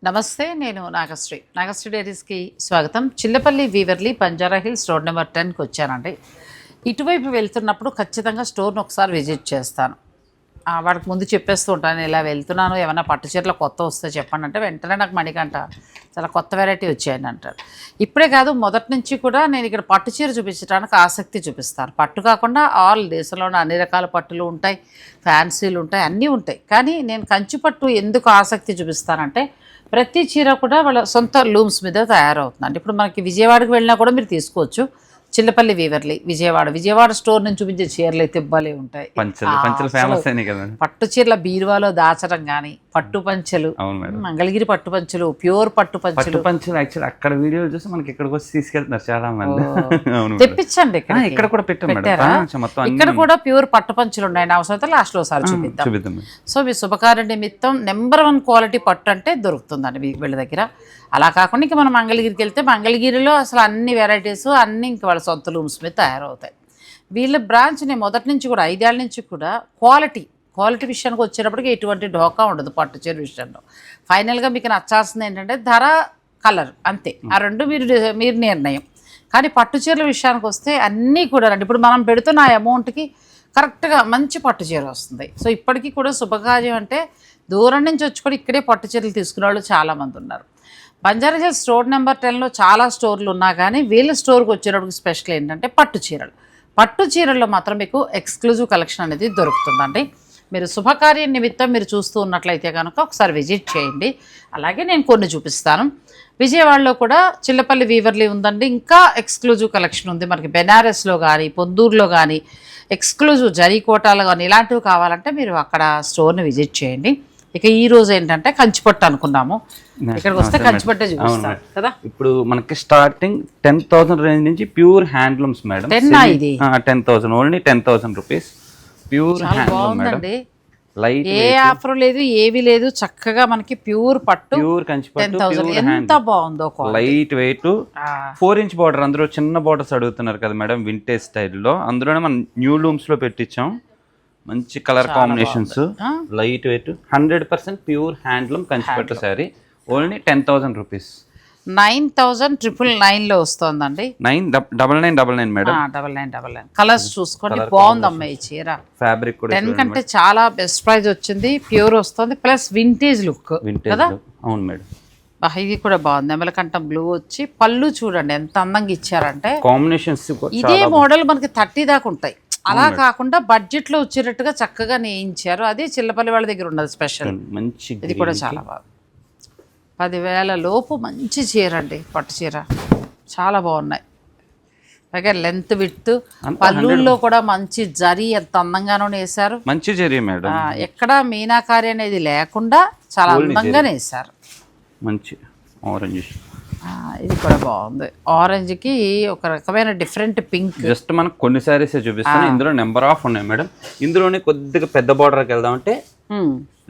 నమస్తే, నేను నాగశ్రీ డైరీస్కి స్వాగతం. Chillapalli Weaverly Banjara Hills road number 10కి వచ్చానండి. ఇటువైపు వెళ్తున్నప్పుడు ఖచ్చితంగా స్టోర్ని ఒకసారి విజిట్ చేస్తాను. వాడికి ముందు చెప్పేస్తూ ఉంటాను, ఇలా వెళ్తున్నాను, ఏమైనా పట్టు చీరలు కొత్త వస్తే చెప్పండి అంటే వెంటనే నాకు మణికంట చాలా కొత్త వెరైటీ వచ్చాయని అంటాడు. ఇప్పుడే కాదు, మొదటి నుంచి కూడా నేను ఇక్కడ పట్టు చీర చూపించడానికి ఆసక్తి చూపిస్తాను. పట్టు కాకుండా ఆల్ దేశంలోనే అన్ని రకాల పట్టులు ఉంటాయి, ఫ్యాన్సీలు ఉంటాయి, అన్నీ ఉంటాయి. కానీ నేను కంచి పట్టు ఎందుకు ఆసక్తి చూపిస్తానంటే ప్రతి చీర కూడా వాళ్ళ సొంత లూమ్స్ మీద తయారవుతుంది. ఇప్పుడు మనకి విజయవాడకి వెళ్ళినా కూడా మీరు తీసుకోవచ్చు. చిల్లపల్లి వీవర్లీ విజయవాడ స్టోర్ నుంచి చూపించే చీరలు అయితే ఇబ్బంది ఉంటాయి. పట్టు చీరల బీరువాలో దాచడం కానీ, పట్టు పంచలు, మంగళగిరి పట్టు పంచలు, ప్యూర్ పట్టు పంచలు అక్కడ వీడియో చూసి మనకి ఇక్కడికి వచ్చి తీసుకెళ్తున్నారు చాలా మంది. తెప్పించండి, ఇక్కడ కూడా పెట్టారా? ఇక్కడ కూడా ప్యూర్ పట్టు పంచలు ఉన్నాయి. అవసరం లాస్ట్ లో ఒకసారి చూపిద్దాం. సో మీ శుభకార్య నిమిత్తం నెంబర్ 1 క్వాలిటీ పట్టు అంటే దొరుకుతుందండి వీళ్ళ దగ్గర. అలా కాకుండా ఇంక మనం మంగళగిరికి వెళ్తే మంగళగిరిలో అసలు అన్ని వెరైటీస్ అన్నీ ఇంక వాళ్ళ సొంత లూమ్స్ మీద తయారవుతాయి. వీళ్ళ బ్రాంచ్ నేను మొదటి నుంచి కూడా 5 ఏళ్ళ నుంచి కూడా క్వాలిటీ విషయానికి వచ్చేటప్పటికి ఎటువంటి ఢోకా ఉండదు పట్టు చీర విషయంలో. ఫైనల్గా మీకు నచ్చాల్సింది ఏంటంటే ధర, కలర్, అంతే. ఆ రెండు మీరు నిర్ణయం. కానీ పట్టు చీరల విషయానికి వస్తే అన్నీ కూడా రండి. ఇప్పుడు మనం పెడుతున్న ఆ అమౌంట్కి కరెక్ట్గా మంచి పట్టు చీర వస్తుంది. సో ఇప్పటికీ కూడా శుభకార్యం అంటే దూరం నుంచి వచ్చి కూడా ఇక్కడే పట్టు చీరలు తీసుకునే వాళ్ళు చాలామంది ఉన్నారు. బంజారా హిల్స్ రోడ్ నెంబర్ 10లో చాలా స్టోర్లు ఉన్నా కానీ వీళ్ళ స్టోర్కి వచ్చేటప్పుడు స్పెషల్ ఏంటంటే పట్టు చీరల్లో మాత్రం మీకు ఎక్స్క్లూజివ్ కలెక్షన్ అనేది దొరుకుతుందండి. మీరు శుభకార్యం నిమిత్తం మీరు చూస్తూ ఉన్నట్లయితే కనుక ఒకసారి విజిట్ చేయండి. అలాగే నేను కొన్ని చూపిస్తాను. విజయవాడలో కూడా చిల్లపల్లి వీవర్లీ ఉందండి. ఇంకా ఎక్స్క్లూజివ్ కలెక్షన్ ఉంది మనకి. బెనారస్లో కానీ, పొందూరులో కానీ ఎక్స్క్లూజివ్ జరీకోటాలు కానీ ఇలాంటివి కావాలంటే మీరు అక్కడ స్టోర్ని విజిట్ చేయండి. ఇక ఈ రోజు ఏంటంటే కంచిపట్టు అనుకున్నాము. ఇక్కడికి వస్తే కంచిపట్టే చూపిస్తాం కదా. ఇప్పుడు మనకి స్టార్టింగ్ 10,000 రేంజ్ నుంచి pure handlooms madam. 10,000 only 10,000 rupees pure handloom madam. ఏ ఆఫర్ లేదు, ఏవి లేదు, చక్కగా మనకి ప్యూర్ పట్టు, ప్యూర్ కంచిపట్టు. 10,000 ఎంత బాగుందో. Light weight 4-inch border. అందరూ చిన్న బార్డర్స్ అడుగుతున్నారు కదా మేడం, వింటేజ్ స్టైల్లో. అందులోనే మనం న్యూ లూమ్స్ లో పెట్టించాం. మంచి colour combinations, light weight, 100% pure handloom Kanchipattu sari. Only 10,000 rupees. 9,999 లో వస్తుందండి. 9,9999 మేడం. 9,999. కలర్స్ చూసుకోండి, బాగుందమ్మా ఈ చీర. ఫ్యాబ్రిక్ కూడా 10 కంటే చాలా బెస్ట్ ప్రైస్ వచ్చింది. ప్యూర్ వస్తుంది, ప్లస్ వింటేజ్ లుక్ కదా. అవును మేడం. ఇది కూడా బాగుంది. ఎమలకంఠం బ్లూ వచ్చి పళ్ళు చూడండి ఎంత అందంగా ఇచ్చారంటే. కాంబినేషన్స్ ఇదే మోడల్ మనకి 30 దాకా ఉంటాయి. అలా కాకుండా బడ్జెట్ లో వచ్చేటట్టుగా చక్కగా నేయించారు. అదే చిల్లపల్లి వాళ్ళ దగ్గర ఉన్నది స్పెషల్. మంచి ఇది కూడా చాలా బాగుంది. 10,000 లోపు మంచి చీర అండి, పట్టు చీర చాలా బాగున్నాయి. అలాగే లెంత్ విడ్త్, పళ్ళుల్లో కూడా మంచి జరీ ఎంత అందంగానో నేసారు. మంచి జరీ మేడం. ఎక్కడ మీనాకారి అనేది లేకుండా చాలా అందంగా నేసారు. మంచి ఆరెంజ్. ఇది కూడా బాగుంది. ఆరెంజ్ కి ఒక రకమైన డిఫరెంట్ పింక్. జస్ట్ మనకు కొన్ని సారీస్ చూపిస్తాను. ఇందులో నెంబర్ ఆఫ్ ఉన్నాయి మేడం. ఇందులోనే కొద్దిగా పెద్ద బార్డర్కి వెళ్దామంటే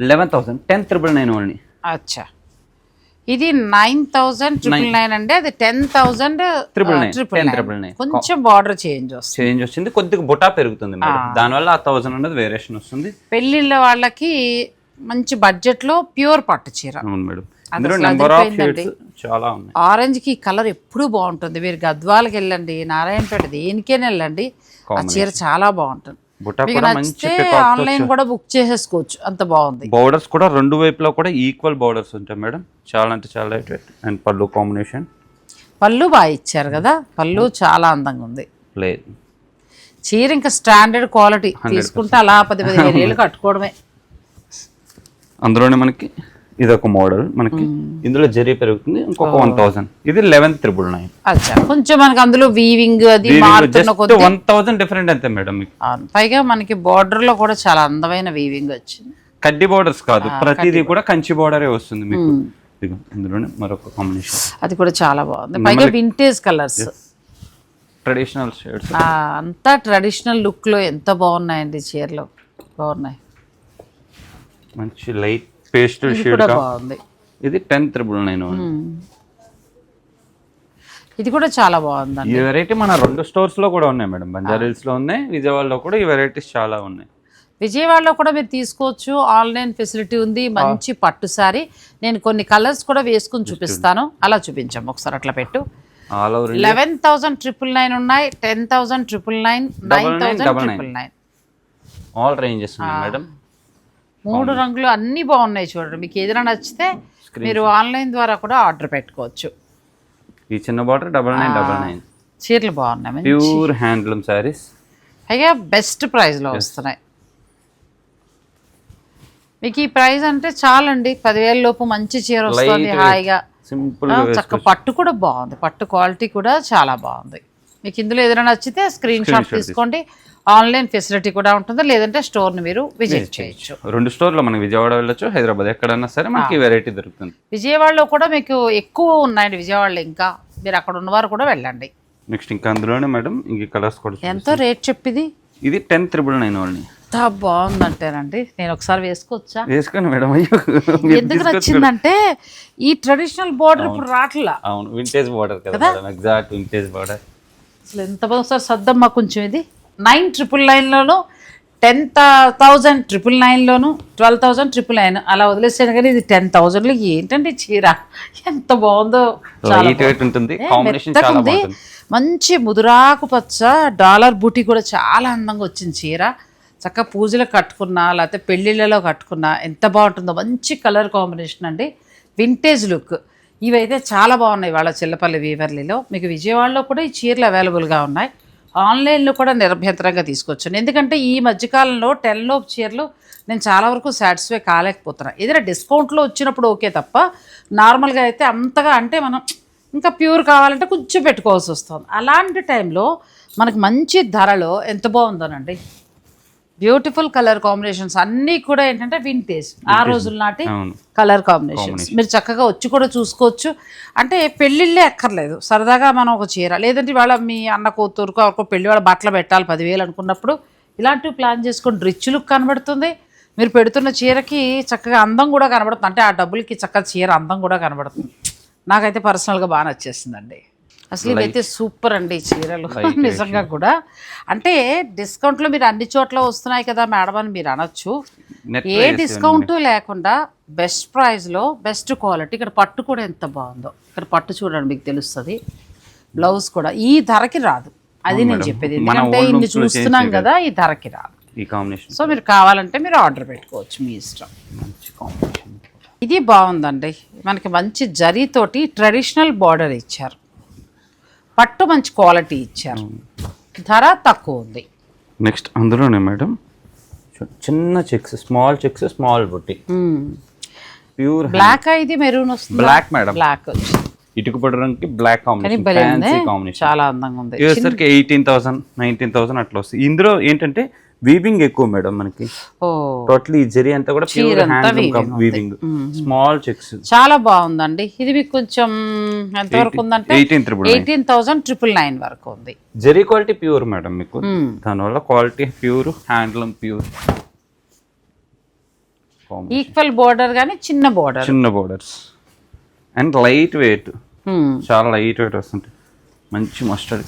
11,000 10,999 ఓన్లీ. అచ్చా, ఇది 9,999 అంటే అది 10,999. కొంచెం బార్డర్ చేంజ్ వచ్చింది, కొద్దిగా బుటా పెరుగుతుంది మేడం. దానివల్ల ఆ 1,000 అనేది వేరియేషన్ వస్తుంది. పెళ్లిళ్ళ వాళ్ళకి మంచి బడ్జెట్ లో ప్యూర్ పట్టు చీర. అవును మేడం. నెంబర్ ఆఫ్ షేడ్స్ చాలా ఉన్నాయి. ఆరెంజ్ కి కలర్ ఎప్పుడు బాగుంటుంది. మీరు గద్వాలకి వెళ్ళండి, నారాయణపేట, దేనికైనా వెళ్ళండి, ఆ చీర చాలా బాగుంటుంది. ఆన్లైన్ కూడా బుక్ చేసేసుకోవచ్చు, అంత బాగుంది. బోర్డర్స్ కూడా రెండు వైపులా కూడా ఈక్వల్ బోర్డర్స్ ఉంటాయి మేడం. చాలా అంటే చాలా లైట్ వెయిట్. అండ్ పళ్ళు కాంబినేషన్, పళ్ళు బాగా ఇచ్చారు కదా. పళ్ళు చాలా అందంగా ఉంది. లేదు చీర ఇంకా స్టాండర్డ్ క్వాలిటీ. తీసుకుంటే అలా 10-15 ఏళ్ళు కట్టుకోవడమే. అందులోనే మనకి ఇది ఒక మోడల్. మనకి ఇందులో జరీ పెరుగుతుంది, ఇంకొక 1,000. ఇది 11,999. అచ్చా, కొంచెం మనకి అందులో వీవింగ్ అది మారుతున్న కొద్ది 1,000 డిఫరెంట్ అంతే మేడం. పైగా మనకి బార్డర్ లో కూడా చాలా అందమైన వీవింగ్ వచ్చింది. కడ్డీ బోర్డర్స్ కాదు, ప్రతిదీ కూడా కంచి బోర్డరే వస్తుంది మీకు. ఇందులోనే మరొక కాంబినేషన్, అది కూడా చాలా బాగుంది. పైగా వింటేజ్ కలర్స్, ట్రెడిషనల్ షేడ్స్, అంతా ట్రెడిషనల్ లుక్ లో ఎంత బాగున్నాయండి చీరలు. బాగున్నాయి. మంచి లైట్ పేస్టల్ షేడ్ బాగుంది. ఇది 10,999. ఇది కూడా చాలా బాగుంది. ఈ వెరైటీ మన 2 స్టోర్స్ లో కూడా ఉన్నాయి మేడం. బంజారా హిల్స్ లో ఉన్నాయి, విజయవాడలో కూడా ఈ వెరైటీస్ చాలా ఉన్నాయి. విజయవాడలో కూడా మీరు తీసుకోవచ్చు, ఆన్లైన్ ఫెసిలిటీ ఉంది. మంచి పట్టు సారీ, నేను కొన్ని కలర్స్ కూడా వేసుకుని చూపిస్తాను. అలా చూపించాము ఒకసారి, అట్లా పెట్టు. ఆల్ ఓవర్ 11,999 ఉన్నాయి, 10,999, 9,999. ఆల్ రేంజెస్ ఉన్నాయి మేడం. 3 రంగులు అన్నీ బాగున్నాయి చూడండి. మీకు ఏదైనా నచ్చితే మీరు ఆన్లైన్ ద్వారా కూడా ఆర్డర్ పెట్టుకోవచ్చు. ఈ చిన్న బార్డర్ 9999. చీరలు బాగున్నాయి, ప్యూర్ హ్యాండ్లూమ్ శారీస్, పైగా బెస్ట్ ప్రైస్లో వస్తున్నాయి. మీకు ఈ ప్రైస్ అంటే చాలండి, 10,000 లోపు మంచి చీర వస్తుంది హాయిగా, సింపుల్. చక్క పట్టు కూడా బాగుంది, పట్టు క్వాలిటీ కూడా చాలా బాగుంది. మీకు ఇందులో ఏదైనా నచ్చితే స్క్రీన్ షాట్ తీసుకోండి. ఆన్లైన్ ఫెసిలిటీ కూడా ఉంటుంది, లేదంటే స్టోర్ని మీరు విజిట్ చేయొచ్చు. 2 స్టోర్లు మనకి విజయవాడ వెళ్ళొచ్చు, హైదరాబాద్ ఎక్కడన్నా సరే మనకి వెరైటీ దొరుకుతుంది. విజయవాడలో కూడా మీకు ఎక్కువ ఉన్నాయండి, విజయవాడలో ఇంకా మీరు అక్కడ ఉన్నవారు కూడా వెళ్ళండి. నెక్స్ట్ ఇంకా అందులోనే మేడం ఇంక కలర్స్ కూడా. ఎంతో రేట్ చెప్పింది ఇది 10,999 ఓన్లీ. ఎంత బాగుందంటేనండి, నేను ఒకసారి వేసుకోవచ్చా? వేసుకోండి మేడం. అయ్యో ఎందుకు నచ్చిందంటే ఈ ట్రెడిషనల్ బోర్డర్ ఇప్పుడు రాట్లా. అవును, వింటేజ్ బోర్డర్ కదా మేడం, ఎగ్జాక్ట్ వింటేజ్ బోర్డర్. అసలు ఎంత బాగుంది. ఒకసారి సర్దమ్మా కొంచెం. ఇది 9,999లోను, 10,999లోను, 12,999 అలా వదిలేసాను. కానీ ఇది 10,000లో ఏంటంటే చీర ఎంత బాగుందో, ఉంటుంది, కాంబినేషన్ చాలా బాగుంది. మంచి ముదురాకు పచ్చ డాలర్ బూటీ కూడా చాలా అందంగా వచ్చింది చీర. చక్కగా పూజలకు కట్టుకున్నా లేకపోతే పెళ్ళిళ్ళలో కట్టుకున్నా ఎంత బాగుంటుందో. మంచి కలర్ కాంబినేషన్ అండి, వింటేజ్ లుక్. ఇవైతే చాలా బాగున్నాయి వాళ్ళ చిల్లపల్లి వీవర్లీలో. మీకు విజయవాడలో కూడా ఈ చీరలు అవైలబుల్గా ఉన్నాయి, ఆన్లైన్లో కూడా నిరభ్యంతరంగా తీసుకొచ్చాను. ఎందుకంటే ఈ మధ్యకాలంలో 10 లోపు చీరలు నేను చాలా వరకు సాటిస్ఫై కాలేకపోతున్నాను. ఏదైనా డిస్కౌంట్లో వచ్చినప్పుడు ఓకే తప్ప నార్మల్గా అయితే అంతగా, అంటే మనం ఇంకా ప్యూర్ కావాలంటే కొంచెం పెట్టుకోవాల్సి వస్తుంది. అలాంటి టైంలో మనకు మంచి ధరలో ఎంత బాగుందోనండి. బ్యూటిఫుల్ కలర్ కాంబినేషన్స్ అన్నీ కూడా ఏంటంటే వింటేజ్, ఆ రోజుల నాటి కలర్ కాంబినేషన్స్. మీరు చక్కగా వచ్చి కూడా చూసుకోవచ్చు. అంటే పెళ్ళిళ్ళే ఎక్కర్లేదు, సరదాగా మనం ఒక చీర, లేదంటే వాళ్ళ మీ అన్న కూతురుకో ఒక పెళ్ళి వాళ్ళ బట్టలు పెట్టాలి 10,000 అనుకున్నప్పుడు ఇలాంటివి ప్లాన్ చేసుకొని రిచ్ లుక్ కనబడుతుంది. మీరు పెడుతున్న చీరకి చక్కగా అందం కూడా కనబడుతుంది, అంటే ఆ డబ్బులకి చక్కగా చీర అందం కూడా కనబడుతుంది. నాకైతే పర్సనల్గా బాగా నచ్చేసిందండి. అసలు ఇవైతే సూపర్ అండి చీరలు నిజంగా కూడా. అంటే డిస్కౌంట్లో మీరు అన్ని చోట్ల వస్తున్నాయి కదా మేడం అని మీరు అనొచ్చు. ఏ డిస్కౌంట్ లేకుండా బెస్ట్ ప్రైస్లో బెస్ట్ క్వాలిటీ. ఇక్కడ పట్టు కూడా ఎంత బాగుందో, ఇక్కడ పట్టు చూడండి మీకు తెలుస్తుంది. బ్లౌజ్ కూడా ఈ ధరకి రాదు, అది నేను చెప్పేది. ఎందుకంటే ఇన్ని చూస్తున్నాం కదా, ఈ ధరకి రాదు ఈ కాంబినేషన్. సో మీరు కావాలంటే మీరు ఆర్డర్ పెట్టుకోవచ్చు, మీ ఇష్టం. మంచి కాంబినేషన్. ఇది బాగుందండి, మనకి మంచి జరీతోటి ట్రెడిషనల్ బార్డర్ ఇచ్చారు, పట్టు మంచి క్వాలిటీ ఇచ్చారు, ధర తక్కువ ఉంది. నెక్స్ట్ అందులోనే మేడం చిన్న చెక్స్, స్మాల్ చెక్స్, స్మాల్ బుట్టి, ప్యూర్ బ్లాక్. ఇది మెరూన్ వస్తుంది, బ్లాక్ మేడం, బ్లాక్ వచ్చి ఇటుక పడడానికి బ్లాక్ కాంబినేషన్ చాలా అందంగా ఉంది. 18,000 19,000 అట్లా వస్తుంది. ఇందులో ఏంటంటే వీవింగ్ ఎక్కువ మేడం మనకి. టోటల్ ఈ జరీ అంతా కూడా pure hand weaving, small checks చాలా బాగుందండి. ఇది మీకు కొంచెం ఎంత వరకు ఉందంటే 18,999 వరకు ఉంది. జరీ క్వాలిటీ ప్యూర్ మేడం మీకు, దానివల్ల quality pure, handloom pure. Equal border కానీ చిన్న బోర్డర్స్ అండ్ లైట్ వెయిట్, చాలా లైట్ వెయిట్ వస్తుంది. మంచి మస్టర్డ్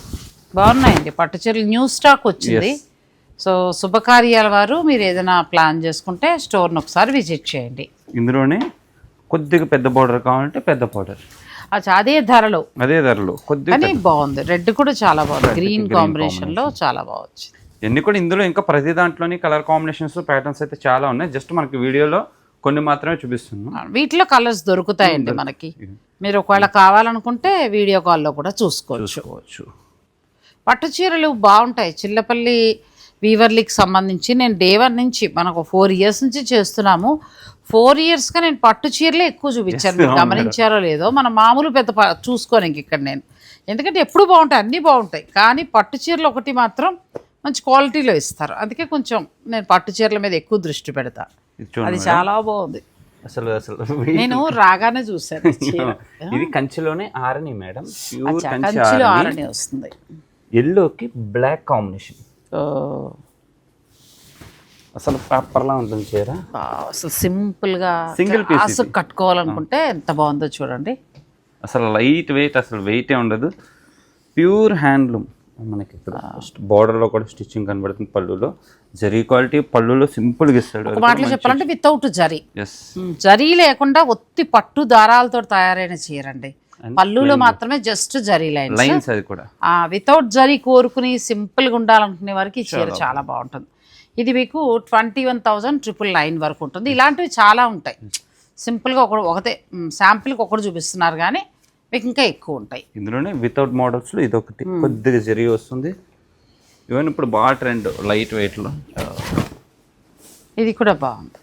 బాగున్నాయండి పట్టు చీరలు. న్యూ స్టాక్ వచ్చింది. సో శుభకార్యాల వారు మీరు ఏదైనా ప్లాన్ చేసుకుంటే స్టోర్ని ఒకసారి విజిట్ చేయండి. ఇందులోనే కొద్దిగా పెద్ద బోర్డర్ కావాలంటే పెద్ద బోర్డర్, అదే ధరలో కొద్దిగా బాగుంది. రెడ్ కూడా చాలా బాగుంది, గ్రీన్ కాంబినేషన్లో చాలా బాగుంది. ఇవన్నీ కూడా ఇందులో ఇంకా ప్రతి దాంట్లోని కలర్ కాంబినేషన్స్, ప్యాటర్న్స్ అయితే చాలా ఉన్నాయి. జస్ట్ మనకి వీడియోలో కొన్ని మాత్రమే చూపిస్తున్నాం. వీటిలో కలర్స్ దొరుకుతాయండి మనకి. మీరు ఒకవేళ కావాలనుకుంటే వీడియో కాల్లో కూడా చూసుకోవచ్చు. పట్టు చీరలు బాగుంటాయి. చిల్లపల్లి వీవర్లీకి సంబంధించి నేను డే 1 నుంచి, మనకు 4 years నుంచి చేస్తున్నాము. 4 yearsగా నేను పట్టు చీరలే ఎక్కువ చూపించాను. మీరు గమనించారో లేదో, మన మామూలు పెద్ద చూసుకోను ఇంక ఇక్కడ నేను. ఎందుకంటే ఎప్పుడు బాగుంటాయి, అన్నీ బాగుంటాయి, కానీ పట్టు చీరలు ఒకటి మాత్రం మంచి క్వాలిటీలో ఇస్తారు. అందుకే కొంచెం నేను పట్టు చీరల మీద ఎక్కువ దృష్టి పెడతా. అది చాలా బాగుంది. అసలు నేను రాగానే చూసాను. ఇది కంచిలోనే ఆరని మేడం, కంచిలో ఆరని వస్తుంది. ఎల్లోకి బ్లాక్ కాంబినేషన్, అసలు పేపర్లా ఉంటుంది చీర. అసలు సింపుల్గా సింగిల్ పీస్ కట్టుకోవాలనుకుంటే ఎంత బాగుందో చూడండి. అసలు లైట్ వెయిట్, అసలు వెయిటే ఉండదు. ప్యూర్ హ్యాండ్లూమ్, మనకి ఇక్కడ border లో కూడా స్టిచ్చింగ్ కనబడుతుంది. పళ్ళులో జరీ క్వాలిటీ, పళ్ళులో సింపుల్గా ఇస్తాడు. ఒక మాటలో చెప్పాలంటే వితౌట్ జరీ, ఎస్ జరీ లేకుండా ఒత్తి పట్టు దారాలతో తయారైన చీర అండి. పళ్ళులో మాత్రమే జస్ట్ జరీ లైన్స్, అది కూడా వితౌట్ జరీ కోరుకుని సింపుల్గా ఉండాలనుకునే వారికి ఈ చీర చాలా బాగుంటుంది. ఇది మీకు 21,999 వరకు ఉంటుంది. ఇలాంటివి చాలా ఉంటాయి. సింపుల్గా ఒకటే శాంపిల్కి ఒకటి చూపిస్తున్నారు కానీ మీకు ఇంకా ఎక్కువ ఉంటాయి. ఇందులోనే వితౌట్ మోడల్స్లో ఇది ఒకటి కొద్దిగా జరీ వస్తుంది. ఈవెన్ ఇప్పుడు బాగా ట్రెండ్ లైట్ వెయిట్లో. ఇది కూడా బాగుంది.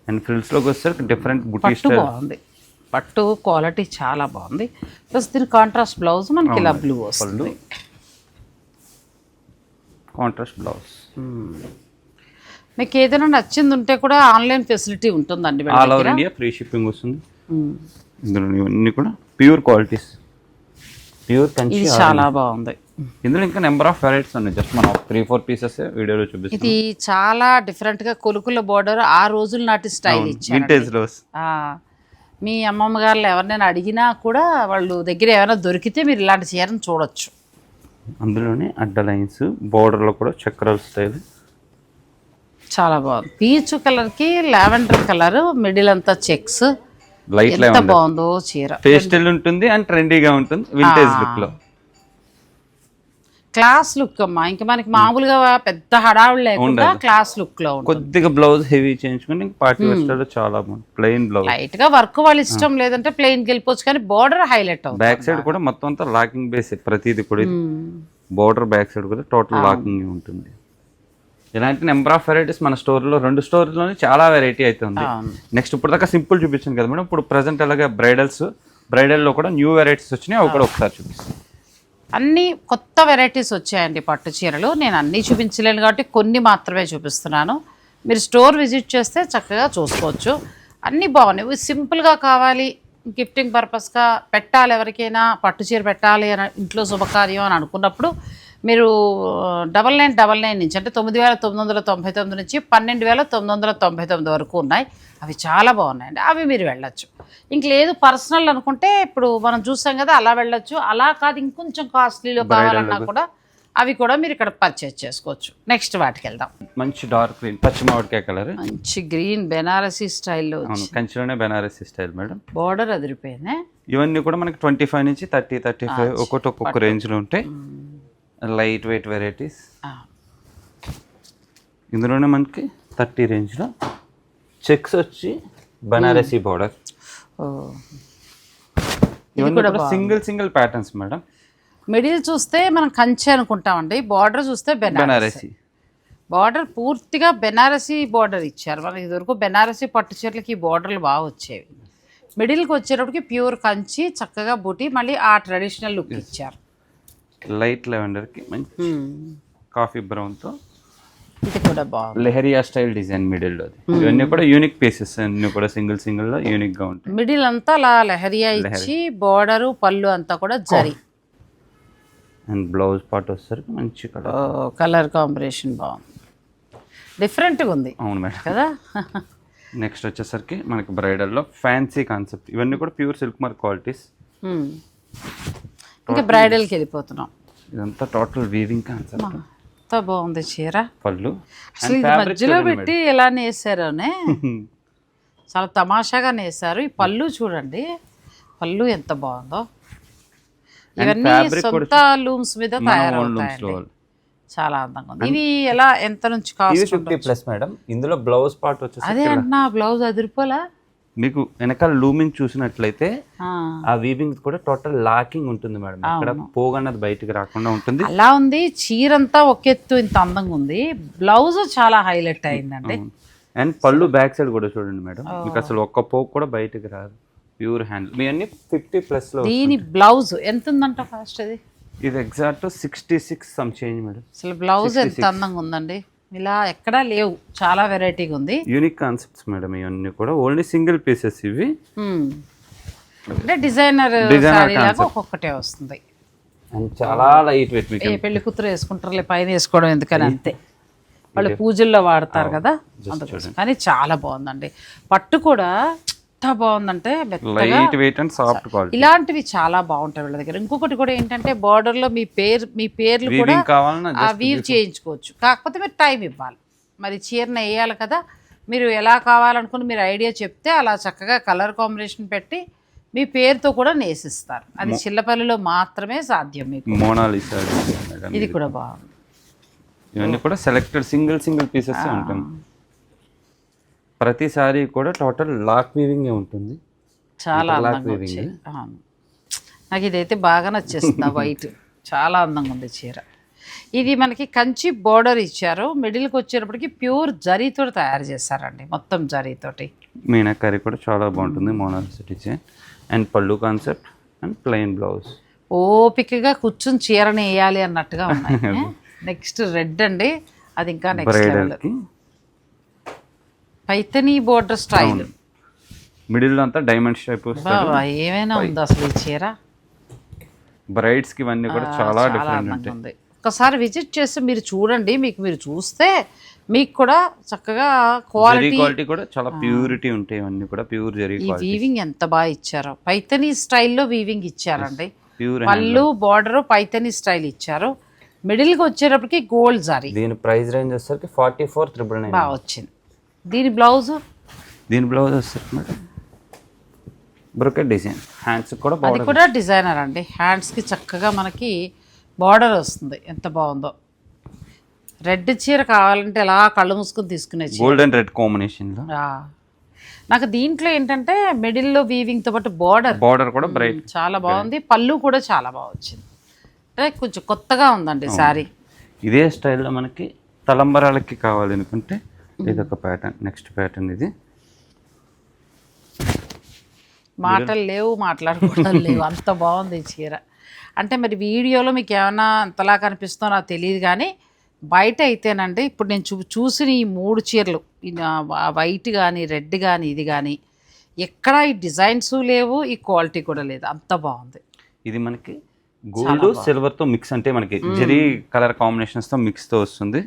అండ్ ఫ్రిల్స్లోకి వస్తే డిఫరెంట్ బుటీ పట్టు బాగుంది, పట్టు క్వాలిటీ చాలా బాగుంది. ప్లస్ దీని కాంట్రాస్ట్ బ్లౌజ్ మనకి ఇలా బ్లూ వస్తుంది. Contrast blouse. మీకు ఏదైనా నచ్చింది ఉంటే కూడా ఆన్లైన్ ఫెసిలిటీ ఉంటుందండి. All over India free shipping వస్తుంది. ఇందులో ఇవన్నీ కూడా ప్యూర్ క్వాలిటీస్, ప్యూర్ కంచి. ఇది చాలా బాగుంది. ఇందులో ఇంకా నెంబర్ ఆఫ్ వెరైటీస్ ఉన్నాయి. జస్ట్ మనం 3-4 పీసెస్ వీడియోలో చూపిస్తాం. ఇది చాలా డిఫరెంట్ గా కొలుకుల బోర్డర్, ఆ రోజుల నాటి స్టైల్ ఇచ్చారు. వింటేజ్ లో మీ అమ్మమ్మ గారు ఎవరినైనా అడిగినా కూడా వాళ్ళు దగ్గర ఏమైనా దొరికితే మీరు ఇలాంటి చీరను చూడొచ్చు. అందులోనే అడ్డ లైన్స్, బోర్డర్లో కూడా చక్రాల స్టైల్ చాలా బాగుంది. పీచు కలర్కి లావెండర్ కలర్, మిడిల్ అంతా చెక్స్, లైట్ ఎంత బాగుందో చీర. పేస్టల్ ఉంటుంది అండ్ ట్రెండీగా ఉంటుంది వింటేజ్ లుక్ లో. క్లాస్ లుక్ అమ్మా. ఇంకా మనకి మామూలుగా పెద్ద హడావుడు లేకుండా క్లాస్ లుక్ లో ఉంటుంది. కొద్దిగా బ్లౌజ్ హెవీ చేయించుకుని పార్టీ వేర్ స్టైల్ చాలా బాగుంది. ప్లెయిన్ బ్లౌజ్, లైట్ గా వర్క్ వాళ్ళ ఇష్టం లేదంటే ప్లెయిన్ కి వెళ్ళిపోవచ్చు, కానీ బోర్డర్ హైలైట్ అవుతుంది. బ్యాక్ సైడ్ కూడా మొత్తం అంతా లాకింగ్ బేస్, ప్రతిది కూడా బోర్డర్ బ్యాక్ సైడ్ కూడా టోటల్ లాకింగ్ ఉంటుంది. ఇలాంటి నెంబర్ ఆఫ్ వెరైటీస్ మన స్టోర్లో 2 స్టోర్లోనే చాలా వెరైటీ అయితే ఉంది. నెక్స్ట్ ఇప్పుడు దాకా సింపుల్ చూపించాను కదా మేడం, ఇప్పుడు ప్రజెంట్ అలాగే బ్రైడల్లో కూడా న్యూ వెరైటీస్ వచ్చినాయి. అవి కూడా ఒకసారి చూపిస్తాను. అన్ని కొత్త వెరైటీస్ వచ్చాయండి పట్టు చీరలు. నేను అన్నీ చూపించలేను కాబట్టి కొన్ని మాత్రమే చూపిస్తున్నాను. మీరు స్టోర్ విజిట్ చేస్తే చక్కగా చూసుకోవచ్చు. అన్నీ బాగున్నాయి. సింపుల్గా కావాలి, గిఫ్టింగ్ పర్పస్గా పెట్టాలి, ఎవరికైనా పట్టు చీర పెట్టాలి అని ఇంట్లో శుభకార్యం అని అనుకున్నప్పుడు మీరు 9999 నుంచి అంటే 9,999 నుంచి 12,999 వరకు ఉన్నాయి. అవి చాలా బాగున్నాయండి. అవి మీరు వెళ్ళొచ్చు. ఇంక లేదు పర్సనల్ అనుకుంటే ఇప్పుడు మనం చూసాం కదా, అలా వెళ్ళొచ్చు. అలా కాదు ఇంకొంచెం కాస్ట్లీలో కావాలన్నా కూడా అవి కూడా మీరు ఇక్కడ పర్చేజ్ చేసుకోవచ్చు. నెక్స్ట్ వాటికి వెళ్దాం. మంచి డార్క్ గ్రీన్, పచ్చి మామిడికాయ కలర్, మంచి గ్రీన్ బెనారసీ స్టైల్లో, కంచిలోనే బెనారసీ స్టైల్ మేడం. బోర్డర్ అదిరిపోయింది. ఇవన్నీ కూడా మనకి 25 నుంచి 30-35 ఒక్కొక్క రేంజ్లో ఉంటాయి. Light weight varieties. ఇందులోనే మనకి 30 రేంజ్లో చెక్స్ వచ్చి బనారసీ బోర్డర్. ఇవన్నీ కూడా సింగిల్ ప్యాటర్న్స్ మేడం. మిడిల్ చూస్తే మనం కంచి అనుకుంటామండి, బార్డర్ చూస్తే బెనారసీ. బార్డర్ పూర్తిగా బెనారసీ బార్డర్ ఇచ్చారు. మనకి ఇదివరకు బెనారసీ పట్టు చీరలకి బార్డర్లు బాగా వచ్చేవి. మిడిల్కి వచ్చేటప్పటికి ప్యూర్ కంచి, చక్కగా బూటీ, మళ్ళీ ఆ ట్రెడిషనల్ లుక్ ఇచ్చారు. లైట్ లెవెండర్కి మంచి కాఫీ బ్రౌన్తో ఇది కూడా బాగుంది. లెహరియా స్టైల్ డిజైన్ మిడిల్లో. ఇవన్నీ కూడా యూనిక్ పీసెస్, అన్ని కూడా సింగిల్లో యూనిక్గా ఉంటాయి. మిడిల్ అంతా అలా లెహరియా ఇచ్చి బోర్డరు పళ్ళు అంతా కూడా జరీ. అండ్ బ్లౌజ్ పార్ట్ వచ్చేసరికి మంచి కలర్ కాంబినేషన్ బాగుంది, డిఫరెంట్గా ఉంది. అవును మేడం కదా. నెక్స్ట్ వచ్చేసరికి మనకి బ్రైడల్లో ఫ్యాన్సీ కాన్సెప్ట్. ఇవన్నీ కూడా ప్యూర్ సిల్క్ మార్క్ క్వాలిటీస్. ఇంకా బ్రైడల్కి వెళ్ళిపోతున్నాం. ఇదంతా టోటల్ వీవింగ్ కాన్సెప్ట్. ఎంత బాగుంది చీర. పళ్ళు అసలు ఇది మధ్యలో పెట్టి ఎలా నేసారోనే చాలా తమాషాగా నేసారు. ఈ పళ్ళు చూడండి, పళ్ళు ఎంత బాగుందో. ఇవన్నీ సొంత లూమ్స్ మీద తయారవుతాయండి. చాలా అందంగా ఉంది. ఇవి ఎలా, ఎంత నుంచి కాస్ట్? 50+ మేడం. ఇందులో బ్లౌజ్ పార్ట్ వచ్చేసి అదే అన్నా, బ్లౌజ్ అదిరిపోలా. మీకు వెనకాల లూమింగ్ చూసినట్లయితే ఆ వీవింగ్ కూడా టోటల్ లాకింగ్ ఉంటుంది మేడం. ఇక్కడ పోగన్నది బయటికి రాకుండా ఉంటుంది. అలా ఉంది. చీర అంతా ఒకెత్తు ఇంత అందంగా ఉంది. బ్లౌజ్ చాలా హైలైట్ అయిందండి. అండ్ పళ్ళు బ్యాక్ సైడ్ కూడా చూడండి మేడం, మీకు అసలు ఒక్క పోగు కూడా బయటికి రాదు. Pure hand. మీ అన్ని 50+ లో. దీని బ్లౌజ్ ఎంత ఉందంట కాస్ట్? అది ఇది ఎగ్జాక్ట్ 66 సమ్ చేంజ్ మేడం. అసలు బ్లౌజ్ ఎంత అందంగా ఉందండి. ఇలా ఎక్కడా లేవు, చాలా వెరైటీగా ఉంది. యూనిక్ కాన్సెప్ట్స్ మేడం ఇవన్నీ కూడా. ఓన్లీ సింగిల్ పీసెస్ ఇవి. అంటే డిజైనర్ లాగా ఒక్కొక్కటే వస్తుంది. అండ్ చాలా లైట్ వెయిట్. మీకు పెళ్లి కూతురు వేసుకుంటారులే, పైన వేసుకోవడం ఎందుకని అంతే. వాళ్ళు పూజల్లో వాడతారు కదా, కానీ చాలా బాగుందండి. పట్టు కూడా ఎంత బాగుందంటే మెత్తగా light weight and soft quality. ఇలాంటివి చాలా బాగుంటాయి వీళ్ళ దగ్గర. ఇంకొకటి కూడా ఏంటంటే border లో మీ పేర్లు కూడా కావాలన్నా వీవ్ చేయించుకోవచ్చు. కాకపోతే మీరు టైం ఇవ్వాలి. మరి చీరను వేయాలి కదా, మీరు ఎలా కావాలనుకుని మీరు ఐడియా చెప్తే అలా చక్కగా కలర్ కాంబినేషన్ పెట్టి మీ పేరుతో కూడా నేసిస్తారు. అది చిల్లపల్లిలో మాత్రమే సాధ్యం మీకు. మోనాలిసా ఇది కూడా బాగుంది. ఇవన్నీ కూడా సెలెక్టెడ్ సింగిల్ పీసెస్ ఉంటుంది. ప్రతిసారి కూడా టోటల్ లాక్ వీవింగ్ ఉంటుంది. చాలా అందంగా వచ్చింది. నాకు ఇదైతే బాగా నచ్చేస్తుంది. ఆ వైట్ చాలా అందంగా ఉంది చీర. ఇది మనకి కంచి బోర్డర్ ఇచ్చారు. మిడిల్కి వచ్చేటప్పటికి ప్యూర్ జరీతో తయారు చేశారండి, మొత్తం జరీతోటి. మీనాకరీ కూడా చాలా బాగుంటుంది. మోనాలిసా డిజైన్ అండ్ పళ్ళు కాన్సెప్ట్ అండ్ ప్లెయిన్ బ్లౌజ్. ఓపికగా కూర్చుని చీరని వేయాలి అన్నట్టుగా ఉన్నాయి. నెక్స్ట్ రెడ్ అండి, అది ఇంకా next level. Paithani border style, middle అంతా డైమండ్ షేప్. ఏమైనా ఉంది అసలు ఈ చీర. బ్రైడ్స్ కి ఇవన్నీ కూడా చాలా డిఫరెంట్ ఉంటాయి. ఒకసారి విజిట్ చేసి మీరు చూడండి. మీరు చూస్తే మీకు కూడా చక్కగా క్వాలిటీ కూడా చాలా ప్యూరిటీ ఉంటాయి. ఇవన్నీ కూడా ప్యూర్ జరీ. ఈ వీవింగ్ ఎంత బాగా ఇచ్చారో, పైతనీ స్టైల్లో వీవింగ్ ఇచ్చారండి. పళ్ళు బోర్డర్ పైతనీ స్టైల్ ఇచ్చారు. మిడిల్కి వచ్చేటప్పటికి గోల్డ్ జరీ. దీని ప్రైస్ రేంజ్ వచ్చేసరికి 44,999 బాగా వచ్చింది. దీని బ్లౌజ్ వచ్చేసరికి మేడం బ్రోకెట్ డిజైన్. హ్యాండ్స్ కూడా అది కూడా డిజైనర్ అండి. హ్యాండ్స్కి చక్కగా మనకి బార్డర్ వస్తుంది. ఎంత బాగుందో. రెడ్ చీర కావాలంటే ఎలా కళ్ళు మూసుకొని తీసుకునే చీర. గోల్డ్ అండ్ రెడ్ కాంబినేషన్లో. నాకు దీంట్లో ఏంటంటే మిడిల్లో వీవింగ్తో పాటు బార్డర్ కూడా బ్రైట్ చాలా బాగుంది. పళ్ళు కూడా చాలా బాగా వచ్చింది. అంటే కొంచెం కొత్తగా ఉందండి శారీ. ఇదే స్టైల్లో మనకి తలంబరాలకి కావాలి అనుకుంటే ఇదొక ప్యాటర్న్. నెక్స్ట్ ప్యాటర్న్ ఇది. మాటలు లేవు, మాట్లాడుకోవడం లేవు, అంత బాగుంది ఈ చీర. అంటే మరి వీడియోలో మీకు ఏమైనా అంతలా కనిపిస్తుందో నాకు తెలియదు, కానీ బయట అయితేనండి ఇప్పుడు నేను చూసిన ఈ 3 చీరలు, వైట్ కానీ రెడ్ కానీ ఇది కానీ ఎక్కడ ఈ డిజైన్స్ లేవు, ఈ క్వాలిటీ కూడా లేదు. అంత బాగుంది. ఇది మనకి గోల్డ్ సిల్వర్తో మిక్స్, అంటే మనకి జరీ కలర్ కాంబినేషన్స్తో మిక్స్తో వస్తుంది.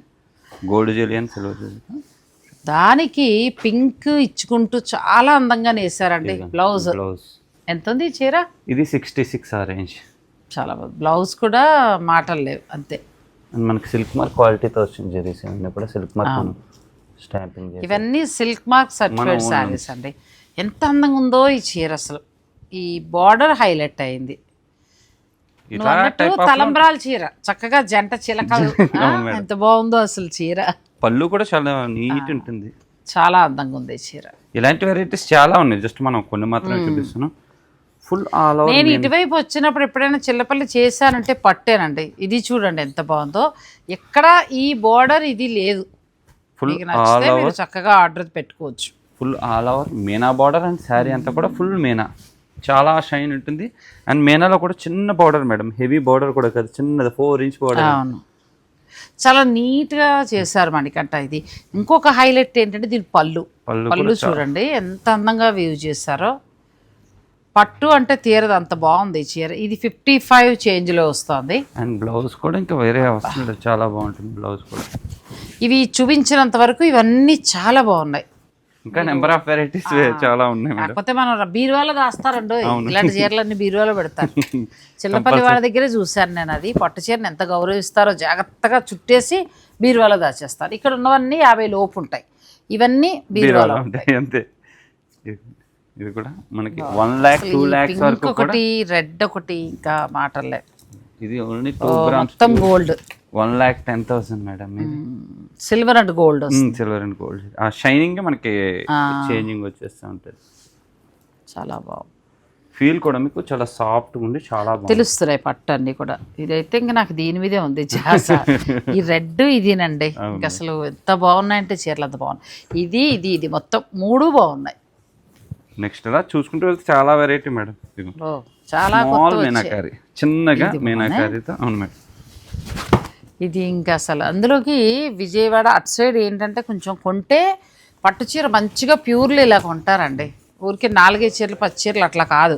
Gold zari and silver zari. దానికి పింక్ ఇచ్చుకుంటూ చాలా అందంగా నేసారండి. బ్లౌజ్ ఎంత ఉంది ఈ చీర? ఇది 66 ఆ రేంజ్. చాలా బాగుంది. బ్లౌజ్ కూడా మాటలు లేవు, అంతే. మనకి సిల్క్ మార్క్ క్వాలిటీతో వచ్చింది జరీస్. ఇవన్నీ కూడా సిల్క్ మార్క్ స్టాంపింగ్. ఇవన్నీ సిల్క్ మార్క్ సర్టిఫైడ్ శారీస్ అండి. ఎంత అందంగా ఉందో ఈ చీర. అసలు ఈ బార్డర్ హైలైట్ అయింది. తలంబ్రాల చీర, చక్కగా జంట చిలకలు. ఎంత బాగుందో అసలు చీర. పళ్ళు కూడా చాలా నీట్ ఉంటుంది. చాలా అందంగా ఉంది చీర. ఇలాంటి వెరైటీస్ చాలా ఉన్నాయి. జస్ట్ మనం కొన్ని మాత్రమే చూపిస్తున్నాం. Full all over. నేను ఇటువైపు వచ్చినప్పుడు ఎప్పుడైనా చిల్లపల్లి చేశానంటే పట్టేనండి. ఇది చూడండి ఎంత బాగుందో. ఎక్కడ ఈ బోర్డర్ ఇది లేదు. మీకు నచ్చితే మీరు చక్కగా ఆర్డర్ పెట్టుకోవచ్చు. Full all over Meena border and sari అంతా కూడా ఫుల్ మీనా. చాలా షైన్ ఉంటుంది. అండ్ మీనాలో కూడా చిన్న బార్డర్ మేడం, హెవీ బార్డర్ కూడా కాదు, చిన్నది 4 ఇంచ్ బార్డర్. అవును, చాలా నీట్గా చేశారు మణికంఠ. ఇది ఇంకొక హైలైట్ ఏంటంటే దీని పళ్ళు చూడండి ఎంత అందంగా వీవ్ చేశారో. పట్టు అంటే తీరదు, అంత బాగుంది ఈ చీర. ఇది 55 చేంజ్లో వస్తుంది. అండ్ బ్లౌజ్ కూడా ఇంకా వేరే వస్తుంది, చాలా బాగుంటుంది బ్లౌజ్ కూడా. ఇవి చూపించినంత వరకు ఇవన్నీ చాలా బాగున్నాయి. ఇంకా నెంబర్ ఆఫ్ వెరైటీస్ చాలా ఉన్నాయి. కాకపోతే మనం బీరువాలో దాస్తారండో, ఇలాంటి చీరలన్నీ బీరువాలో పెడతారు. చిల్లపల్లి వాళ్ళ దగ్గరే చూశాను నేను. అది పట్టు చీరని ఎంత గౌరవిస్తారో, జాగ్రత్తగా చుట్టేసి బీరువాలో దాచేస్తారు. ఇక్కడ ఉన్నవన్నీ 50 లోపు ఉంటాయి. ఇవన్నీ బీరువాలో ఉంటాయి అంతే. ఇది కూడా మనకి 1 lakh 2 lakhs వరకు. ఒకటి రెడ్, ఒకటి ఇంకా మాటలే. ఇది ఓన్లీ 2 grams మొత్తం gold. 1,10,000 madam. Silver and gold. Silver and gold. ఆ షైనింగ్ మనకి చేంజింగ్ వచ్చేస్తూ ఉంటుంది. చాలా బాగుంది. ఫీల్ కూడా మీకు చాలా సాఫ్ట్ ఉండి చాలా బాగుంది. తెలుస్తున్నాయి పట్టు అన్ని కూడా. ఇదైతే ఇంకా నాకు దీని మీదే ఉంది జాస. ఈ రెడ్ ఇదేనండి. ఇంకా అసలు ఎంత బాగున్నాయంటే చీరలు అంత బాగున్నాయి. ఇది మొత్తం 3 బాగున్నాయి. నెక్స్ట్ అలా చూసుకుంటూ వెళ్తే చాలా వెరైటీ మేడం. చాలా మీనాకారి, చిన్నగా మీనాకారితో. అవును మేడం. ఇది ఇంకా అసలు అందులోకి విజయవాడ అటు సైడ్ ఏంటంటే కొంచెం కొంటే పట్టు చీర మంచిగా ప్యూర్లు ఇలా కొంటారండి. ఊరికి 4 చీరలు 10 చీరలు అట్లా కాదు.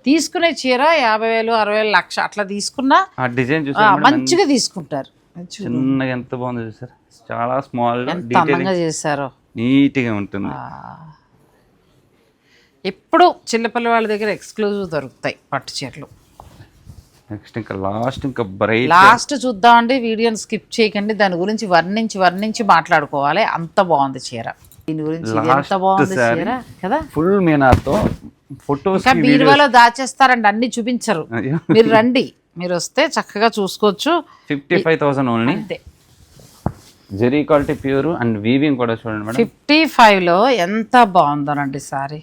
తీసుకునే చీర 50,000 60,000 లక్ష అట్లా తీసుకున్నా డిజైన్ మంచిగా తీసుకుంటారు. చిన్నగా ఎంత బాగుంది చూసారు. చాలా స్మాల్ ఎంత అందంగా చేశారో, నీట్గా ఉంటుంది. ఎప్పుడు చిల్లపల్లి వాళ్ళ దగ్గర ఎక్స్క్లూజివ్ దొరుకుతాయి పట్టు చీరలు. నెక్స్ట్ ఇంకా బ్రైట్ లాస్ట్ చూద్దామండి, వీడియోని స్కిప్ చేయకండి. దాని గురించి వర్ణించి మాట్లాడుకోవాలి. అంత బాగుంది చీర. దీని గురించి ఎంత బాగుంది చీర కదా. ఫుల్ మీనాతో ఫోటోస్ ఇంకా బీరువాలో దాచేస్తారండి, అన్ని చూపించరు. మీరు రండి, మీరు వస్తే చక్కగా చూసుకోవచ్చు. 55,000 ఓన్లీ. అంతే. Zari quality pure and weaving కూడా చూడండి మేడం. 55లో ఎంత బాగుందోనండి సారీ.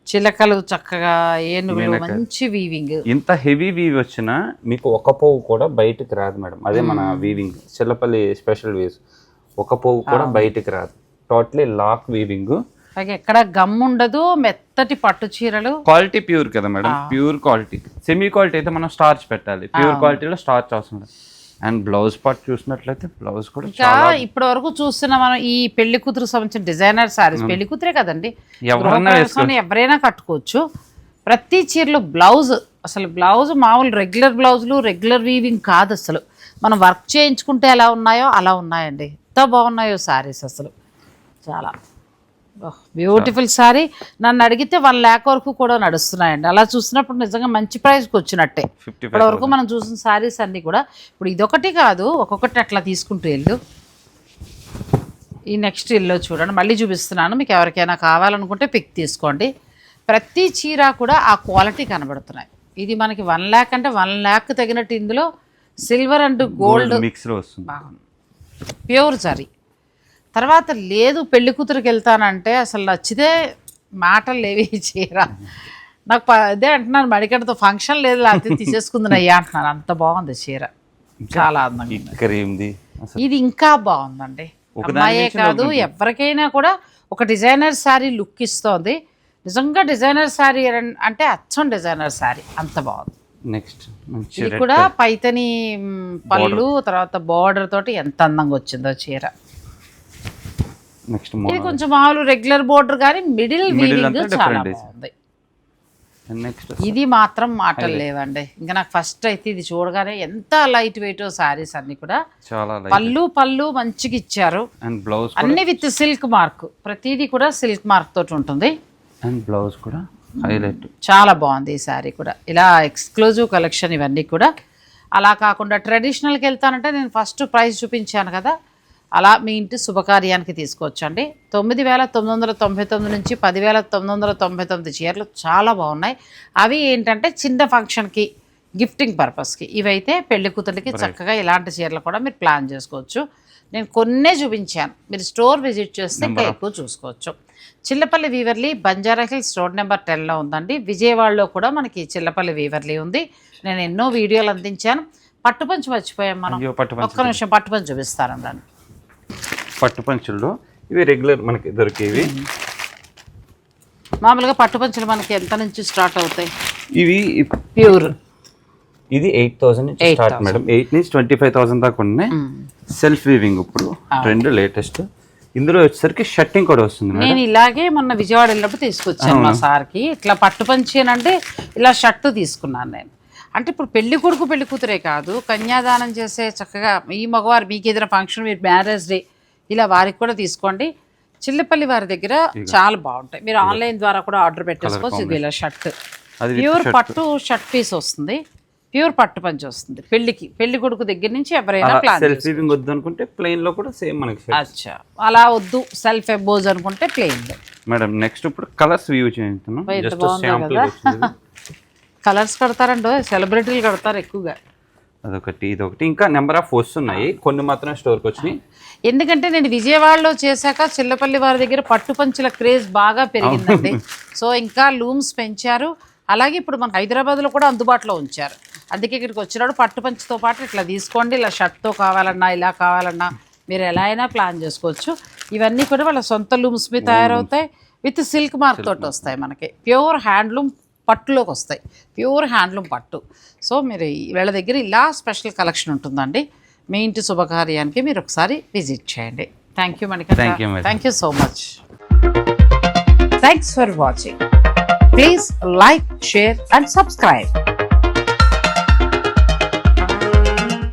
చిలకలు చక్కగా, ఏనుగులు, మంచి వీవింగ్. ఇంత హెవీ వీవ్ వచ్చినా మీకు ఒక పోవు కూడా బయటకు రాదు మేడం. అదే మన వీవింగ్ చిల్లపల్లి స్పెషల్ వీవ్స్. ఒక పోవు కూడా బయటకు రాదు. Totally lock weaving. ఎక్కడ గమ్ ఉండదు. మెత్తటి పట్టు చీరలు. క్వాలిటీ ప్యూర్ కదా madam. Pure quality. Semi quality అయితే మనం స్టార్చ్ పెట్టాలి. ప్యూర్ క్వాలిటీలో స్టార్చ్ అవసరం లేదు. అండ్ బ్లౌజ్ పార్ట్ చూసినట్లయితే బ్లౌజ్ కూడా ఇంకా ఇప్పటి వరకు చూస్తున్న మనం ఈ పెళ్లి కూతురు సంబంధించిన డిజైనర్ సారీస్, పెళ్లి కూతురే కదండి, ఎవరైనా కట్టుకోవచ్చు. ప్రతి చీరలో బ్లౌజ్, అసలు బ్లౌజ్ మామూలు రెగ్యులర్ బ్లౌజులు, రెగ్యులర్ వీవింగ్ కాదు. అసలు మనం వర్క్ చేయించుకుంటే ఎలా ఉన్నాయో అలా ఉన్నాయండి. ఎంత బాగున్నాయో సారీస్ అసలు. చాలా బ్యూటిఫుల్ సారీ. నన్ను అడిగితే 1 lakh వరకు కూడా నడుస్తున్నాయండి. అలా చూసినప్పుడు నిజంగా మంచి ప్రైస్కి వచ్చినట్టే. ఇప్పటి వరకు మనం చూసిన సారీస్ అన్నీ కూడా. ఇప్పుడు ఇదొకటి కాదు, ఒక్కొక్కటి అట్లా తీసుకుంటూ వెళ్ళు. ఈ నెక్స్ట్ ఇల్లు చూడండి, మళ్ళీ చూపిస్తున్నాను. మీకు ఎవరికైనా కావాలనుకుంటే పిక్ తీసుకోండి. ప్రతి చీర కూడా ఆ క్వాలిటీ కనబడుతున్నాయి. ఇది మనకి 1 lakh అంటే 1 lakh తగినట్టు ఇందులో సిల్వర్ అండ్ గోల్డ్ మిక్స్లో వస్తుంది. బాగుంది. Pure sorry. తర్వాత లేదు పెళ్లి కూతురికి వెళ్తానంటే అసలు నచ్చితే మాటలు లేవి చీర. నాకు అదే అంటున్నాను, మడికడతో ఫంక్షన్ లేదు, లేకపోతే తీసేసుకుంది అయ్యా అంటున్నాను. అంత బాగుంది చీర, చాలా అందంగా. ఇది ఇంకా బాగుందండి. అమ్మాయే కాదు ఎవరికైనా కూడా ఒక డిజైనర్ శారీ లుక్ ఇస్తోంది. నిజంగా డిజైనర్ శారీ అంటే అచ్చం డిజైనర్ శారీ, అంత బాగుంది. నెక్స్ట్ ఇది కూడా పైతని పళ్ళు, తర్వాత బార్డర్ తోటి ఎంత అందంగా వచ్చిందో చీర. ఇది కొంచెం మామూలు రెగ్యులర్ బోర్డర్ కానీ మిడిల్ వీవింగ్ చాలా బాగుంది. ఇది మాత్రం మాటలు లేవండి. ఇంకా నాకు ఫస్ట్ అయితే ఇది చూడగానే ఎంత లైట్ వెయిట్ సారీస్ అన్ని కూడా. పళ్ళు మంచిగా ఇచ్చారు. అన్ని విత్ సిల్క్ మార్క్, ప్రతిదీ కూడా సిల్క్ మార్క్ తోటి ఉంటుంది. అండ్ బ్లౌజ్ కూడా హైలైట్. చాలా బాగుంది ఈ సారీ కూడా. ఇలా ఎక్స్క్లూజివ్ కలెక్షన్ ఇవన్నీ కూడా. అలా కాకుండా ట్రెడిషనల్కి వెళ్తానంటే నేను ఫస్ట్ ప్రైస్ చూపించాను కదా, అలా మీ ఇంటి శుభకార్యానికి తీసుకోవచ్చండి. 9,999 నుంచి 10,999 చీరలు చాలా బాగున్నాయి. అవి ఏంటంటే చిన్న ఫంక్షన్కి, గిఫ్టింగ్ పర్పస్కి. ఇవైతే పెళ్లి కూతురికి చక్కగా ఇలాంటి చీరలు కూడా మీరు ప్లాన్ చేసుకోవచ్చు. నేను కొన్నే చూపించాను, మీరు స్టోర్ విజిట్ చేస్తే ఇంకా ఎక్కువ చూసుకోవచ్చు. Chillapalli Weaverly Banjara Hills road number 10లో ఉందండి. విజయవాడలో కూడా మనకి చిల్లపల్లి వీవర్లీ ఉంది. నేను ఎన్నో వీడియోలు అందించాను. పట్టుపంచు మర్చిపోయాం మనం. ఒక్క నిమిషం పట్టుపంచు చూపిస్తాను నన్ను. పట్టుపంచుల్లో ఇవి రెగ్యులర్ మనకి దొరికేవి. మామూలుగా పట్టుపంచులు మనకి ఎంత నుంచి స్టార్ట్ అవుతాయి? ఇవి ప్యూర్. ఇది 8,000 నుంచి స్టార్ట్ మేడం. 8 నుంచి 25,000 దాకా ఉన్నాయి. సెల్ఫ్ వీవింగ్ ఇప్పుడు ట్రెండ్ లేటెస్ట్. ఇందులో వచ్చేసరికి షర్టింగ్ కూడా వస్తుంది. నేను ఇలాగే మొన్న విజయవాడ వెళ్ళినప్పుడు తీసుకొచ్చాను మా సార్కి. ఇట్లా పట్టుపంచి అంటే ఇలా షర్టు తీసుకున్నాను నేను. అంటే ఇప్పుడు పెళ్లి కొడుకు పెళ్లి కూతురే కాదు, కన్యాదానం చేసే చక్కగా ఈ మగవారు మీకు ఏదైనా ఫంక్షన్, మీరు మ్యారేజ్ డే, ఇలా వారికి కూడా తీసుకోండి. చిల్లపల్లి వారి దగ్గర చాలా బాగుంటాయి. మీరు ఆన్లైన్ ద్వారా కూడా ఆర్డర్ పెట్టేసుకోవచ్చు. ఇది ఇలా షర్ట్, ప్యూర్ పట్టు షర్ట్ పీస్ వస్తుంది. ప్యూర్ పట్టు పంచి వస్తుంది. పెళ్లి కొడుకు దగ్గర నుంచి ఎవరైనా ప్లాన్ వద్దు అనుకుంటే ప్లెయిన్ లో కూడా సేమ్ మనకి. అచ్చా, అలా వద్దు సెల్ఫ్ ఎబోజ్ అనుకుంటే ప్లెయిన్ లో. మేడం నెక్స్ట్ ఇప్పుడు కలర్స్ వ్యూ చేస్తున్నాం. కలర్స్ కడతారండి, సెలబ్రిటీలు కడతారు ఎక్కువగా. అదొకటి, ఇదొకటి, ఇంకా నెంబర్ ఆఫ్ వస్తున్నాయి. కొన్ని మాత్రమే స్టోర్కి వచ్చినాయి. ఎందుకంటే నేను విజయవాడలో చేశాక చిల్లపల్లి వారి దగ్గర పట్టు పంచుల క్రేజ్ బాగా పెరిగిందండి. సో ఇంకా లూమ్స్ పెంచారు. అలాగే ఇప్పుడు మన హైదరాబాద్లో కూడా అందుబాటులో ఉంచారు. అందుకే ఇక్కడికి వచ్చినప్పుడు పట్టు పంచుతో పాటు ఇట్లా తీసుకోండి. ఇలా షర్ట్తో కావాలన్నా, ఇలా కావాలన్నా మీరు ఎలా అయినా ప్లాన్ చేసుకోవచ్చు. ఇవన్నీ కూడా వాళ్ళ సొంత లూమ్స్ మీద తయారవుతాయి. విత్ సిల్క్ మార్క్ తోటి వస్తాయి. మనకి ప్యూర్ హ్యాండ్లూమ్ పట్టులోకి వస్తాయి. ప్యూర్ హ్యాండ్లూమ్ పట్టు. సో మీరు వీళ్ళ దగ్గర ఇలా స్పెషల్ కలెక్షన్ ఉంటుందండి. మీ ఇంటి శుభకార్యానికి మీరు ఒకసారి విజిట్ చేయండి. Thank you Manikanta. Thank you so much. Thanks for watching. Please like, share and subscribe.